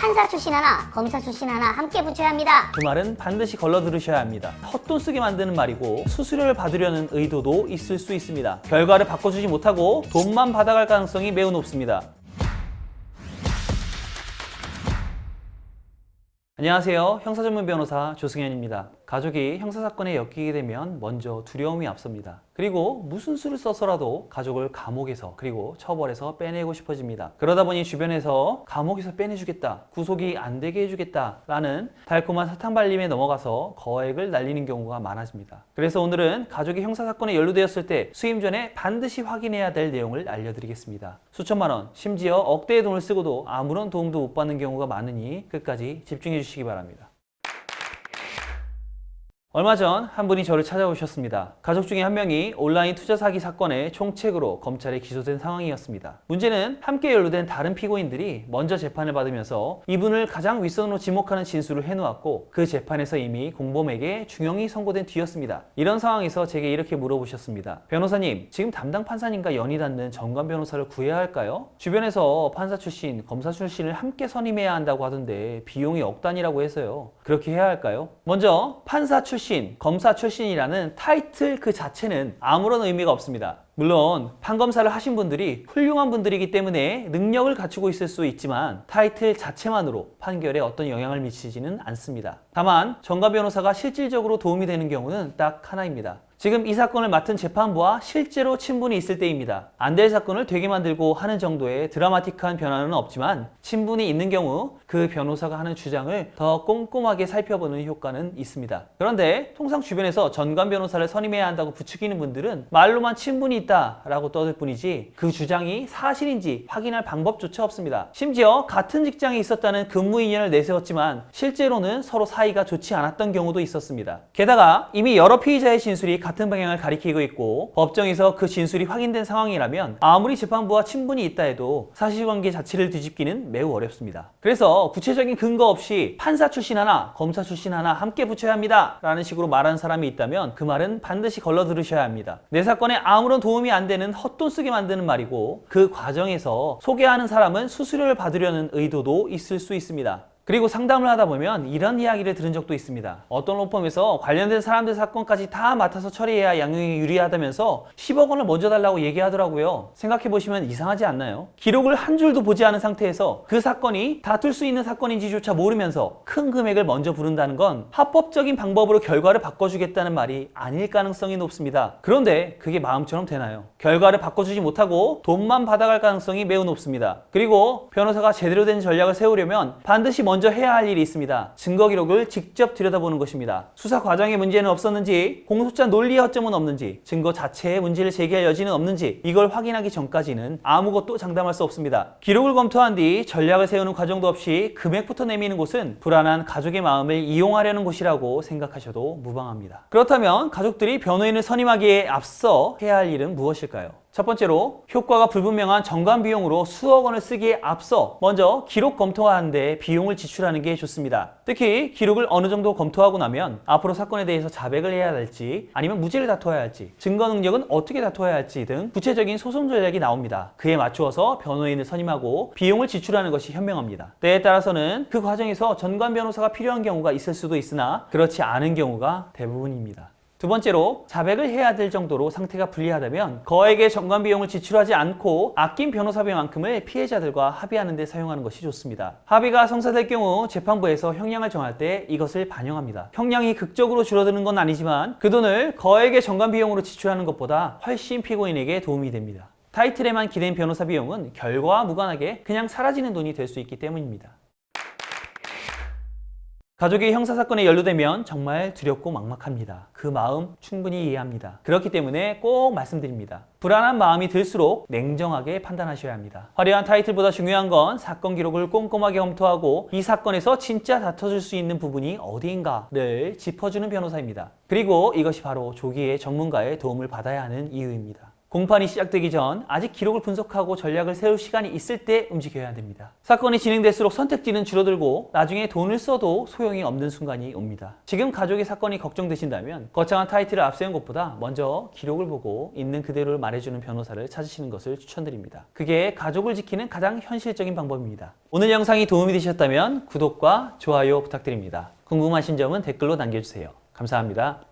판사 출신 하나, 검사 출신 하나 함께 붙여야 합니다. 그 말은 반드시 걸러 들으셔야 합니다. 헛돈 쓰게 만드는 말이고 수수료를 받으려는 의도도 있을 수 있습니다. 결과를 바꿔주지 못하고 돈만 받아갈 가능성이 매우 높습니다. 안녕하세요. 형사전문 변호사 조승현입니다. 가족이 형사사건에 엮이게 되면 먼저 두려움이 앞섭니다. 그리고 무슨 수를 써서라도 가족을 감옥에서 그리고 처벌에서 빼내고 싶어집니다. 그러다 보니 주변에서 감옥에서 빼내주겠다, 구속이 안 되게 해주겠다 라는 달콤한 사탕 발림에 넘어가서 거액을 날리는 경우가 많아집니다. 그래서 오늘은 가족이 형사사건에 연루되었을 때 수임 전에 반드시 확인해야 될 내용을 알려드리겠습니다. 수천만 원, 심지어 억대의 돈을 쓰고도 아무런 도움도 못 받는 경우가 많으니 끝까지 집중해 주시기 바랍니다. 얼마 전 한 분이 저를 찾아오셨습니다. 가족 중에 한 명이 온라인 투자 사기 사건의 총책으로 검찰에 기소된 상황이었습니다. 문제는 함께 연루된 다른 피고인들이 먼저 재판을 받으면서 이분을 가장 윗선으로 지목하는 진술을 해놓았고 그 재판에서 이미 공범에게 중형이 선고된 뒤였습니다. 이런 상황에서 제게 이렇게 물어보셨습니다. 변호사님, 지금 담당 판사님과 연이 닿는 전관 변호사를 구해야 할까요? 주변에서 판사 출신, 검사 출신을 함께 선임해야 한다고 하던데 비용이 억 단위라고 해서요. 그렇게 해야 할까요? 먼저 판사 출신, 검사 출신이라는 타이틀 그 자체는 아무런 의미가 없습니다. 물론 판검사를 하신 분들이 훌륭한 분들이기 때문에 능력을 갖추고 있을 수 있지만 타이틀 자체만으로 판결에 어떤 영향을 미치지는 않습니다. 다만 전관 변호사가 실질적으로 도움이 되는 경우는 딱 하나입니다. 지금 이 사건을 맡은 재판부와 실제로 친분이 있을 때입니다. 안 될 사건을 되게 만들고 하는 정도의 드라마틱한 변화는 없지만 친분이 있는 경우 그 변호사가 하는 주장을 더 꼼꼼하게 살펴보는 효과는 있습니다. 그런데 통상 주변에서 전관 변호사를 선임해야 한다고 부추기는 분들은 말로만 친분이 있다라고 떠들 뿐이지 그 주장이 사실인지 확인할 방법조차 없습니다. 심지어 같은 직장에 있었다는 근무 인연을 내세웠지만 실제로는 서로 사이가 좋지 않았던 경우도 있었습니다. 게다가 이미 여러 피의자의 진술이 같은 방향을 가리키고 있고 법정에서 그 진술이 확인된 상황이라면 아무리 재판부와 친분이 있다 해도 사실관계 자체를 뒤집기는 매우 어렵습니다. 그래서 구체적인 근거 없이 판사 출신 하나, 검사 출신 하나 함께 붙여야 합니다 라는 식으로 말하는 사람이 있다면 그 말은 반드시 걸러 들으셔야 합니다. 내 사건에 아무런 도움이 안 되는 헛돈 쓰게 만드는 말이고 그 과정에서 소개하는 사람은 수수료를 받으려는 의도도 있을 수 있습니다. 그리고 상담을 하다 보면 이런 이야기를 들은 적도 있습니다. 어떤 로펌에서 관련된 사람들 사건까지 다 맡아서 처리해야 양형이 유리하다면서 10억 원을 먼저 달라고 얘기하더라고요. 생각해보시면 이상하지 않나요? 기록을 한 줄도 보지 않은 상태에서 그 사건이 다툴 수 있는 사건인지조차 모르면서 큰 금액을 먼저 부른다는 건 합법적인 방법으로 결과를 바꿔주겠다는 말이 아닐 가능성이 높습니다. 그런데 그게 마음처럼 되나요? 결과를 바꿔주지 못하고 돈만 받아갈 가능성이 매우 높습니다. 그리고 변호사가 제대로 된 전략을 세우려면 반드시 먼저 해야 할 일이 있습니다. 증거 기록을 직접 들여다보는 것입니다. 수사 과정에 문제는 없었는지, 공소장 논리의 허점은 없는지, 증거 자체에 문제를 제기할 여지는 없는지 이걸 확인하기 전까지는 아무것도 장담할 수 없습니다. 기록을 검토한 뒤 전략을 세우는 과정도 없이 금액부터 내미는 곳은 불안한 가족의 마음을 이용하려는 곳이라고 생각하셔도 무방합니다. 그렇다면 가족들이 변호인을 선임하기에 앞서 해야 할 일은 무엇일까요? 첫 번째로 효과가 불분명한 전관 비용으로 수억 원을 쓰기에 앞서 먼저 기록 검토하는데 비용을 지출하는 게 좋습니다. 특히 기록을 어느 정도 검토하고 나면 앞으로 사건에 대해서 자백을 해야 할지 아니면 무죄를 다투어야 할지 증거 능력은 어떻게 다투어야 할지 등 구체적인 소송 전략이 나옵니다. 그에 맞추어서 변호인을 선임하고 비용을 지출하는 것이 현명합니다. 때에 따라서는 그 과정에서 전관 변호사가 필요한 경우가 있을 수도 있으나 그렇지 않은 경우가 대부분입니다. 두 번째로 자백을 해야 될 정도로 상태가 불리하다면 거액의 전관 비용을 지출하지 않고 아낀 변호사비만큼을 피해자들과 합의하는 데 사용하는 것이 좋습니다. 합의가 성사될 경우 재판부에서 형량을 정할 때 이것을 반영합니다. 형량이 극적으로 줄어드는 건 아니지만 그 돈을 거액의 전관 비용으로 지출하는 것보다 훨씬 피고인에게 도움이 됩니다. 타이틀에만 기댄 변호사 비용은 결과와 무관하게 그냥 사라지는 돈이 될 수 있기 때문입니다. 가족이 형사사건에 연루되면 정말 두렵고 막막합니다. 그 마음 충분히 이해합니다. 그렇기 때문에 꼭 말씀드립니다. 불안한 마음이 들수록 냉정하게 판단하셔야 합니다. 화려한 타이틀보다 중요한 건 사건 기록을 꼼꼼하게 검토하고 이 사건에서 진짜 다퉈줄 수 있는 부분이 어디인가를 짚어주는 변호사입니다. 그리고 이것이 바로 조기에 전문가의 도움을 받아야 하는 이유입니다. 공판이 시작되기 전 아직 기록을 분석하고 전략을 세울 시간이 있을 때 움직여야 됩니다. 사건이 진행될수록 선택지는 줄어들고 나중에 돈을 써도 소용이 없는 순간이 옵니다. 지금 가족의 사건이 걱정되신다면 거창한 타이틀을 앞세운 것보다 먼저 기록을 보고 있는 그대로를 말해주는 변호사를 찾으시는 것을 추천드립니다. 그게 가족을 지키는 가장 현실적인 방법입니다. 오늘 영상이 도움이 되셨다면 구독과 좋아요 부탁드립니다. 궁금하신 점은 댓글로 남겨주세요. 감사합니다.